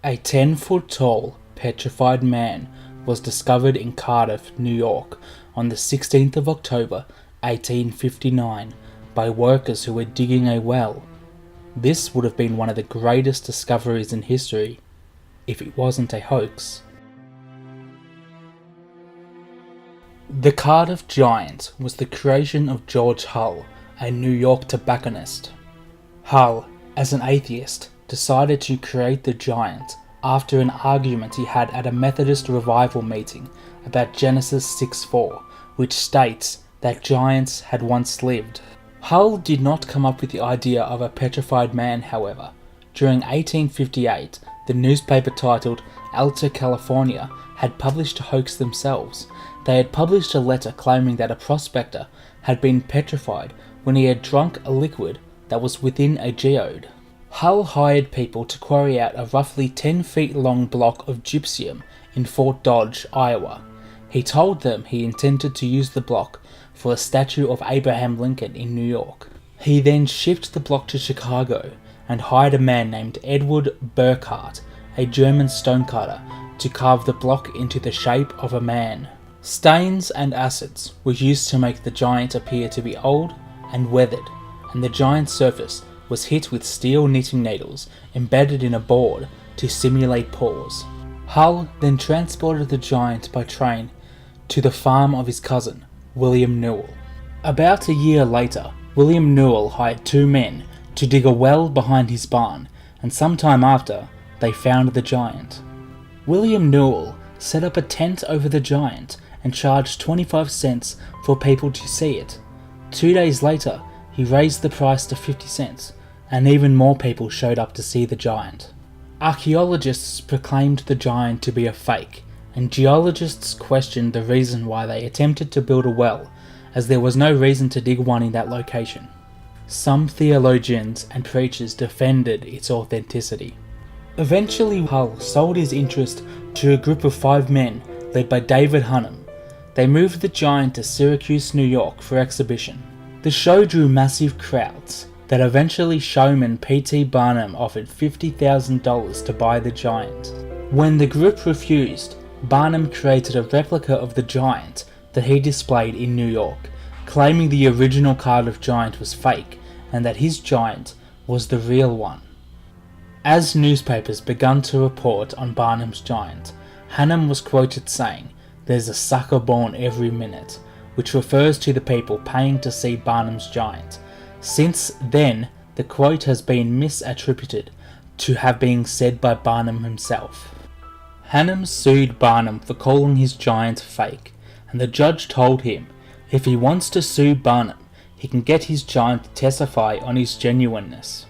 A 10-foot tall, petrified man was discovered in Cardiff, New York on the 16th of October 1859 by workers who were digging a well. This would have been one of the greatest discoveries in history, if it wasn't a hoax. The Cardiff Giant was the creation of George Hull, a New York tobacconist. Hull, as an atheist, decided to create the giant after an argument he had at a Methodist revival meeting about Genesis 6:4, which states that giants had once lived. Hull did not come up with the idea of a petrified man, however. During 1858, the newspaper titled Alta California had published a hoax themselves. They had published a letter claiming that a prospector had been petrified when he had drunk a liquid that was within a geode. Hull hired people to quarry out a roughly 10 feet long block of gypsum in Fort Dodge, Iowa. He told them he intended to use the block for a statue of Abraham Lincoln in New York. He then shipped the block to Chicago and hired a man named Edward Burkhardt, a German stonecutter, to carve the block into the shape of a man. Stains and acids were used to make the giant appear to be old and weathered, and the giant's surface was hit with steel knitting needles embedded in a board to simulate pores. Hull then transported the giant by train to the farm of his cousin, William Newell. About a year later, William Newell hired 2 men to dig a well behind his barn, and sometime after, they found the giant. William Newell set up a tent over the giant and charged 25 cents for people to see it. 2 days later, he raised the price to 50 cents, and even more people showed up to see the giant. Archaeologists proclaimed the giant to be a fake, and geologists questioned the reason why they attempted to build a well, as there was no reason to dig one in that location. Some theologians and preachers defended its authenticity. Eventually, Hull sold his interest to a group of 5 men led by David Hunnam. They moved the giant to Syracuse, New York for exhibition. The show drew massive crowds that eventually showman P.T. Barnum offered $50,000 to buy the giant. When the group refused, Barnum created a replica of the giant that he displayed in New York, claiming the original Cardiff Giant was fake and that his giant was the real one. As newspapers began to report on Barnum's giant, Hunnam was quoted saying, "There's a sucker born every minute," which refers to the people paying to see Barnum's giant. Since then, the quote has been misattributed to have been said by Barnum himself. Hunnam sued Barnum for calling his giant fake, and the judge told him if he wants to sue Barnum, he can get his giant to testify on his genuineness.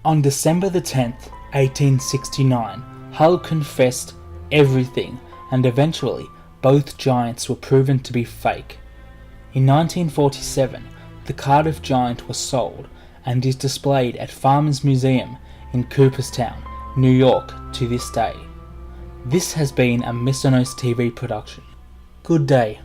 On December the 10th, 1869, Hull confessed everything, and eventually both giants were proven to be fake. In 1947, the Cardiff Giant was sold and is displayed at Farmers Museum in Cooperstown, New York to this day. This has been a Mysonos TV production. Good day.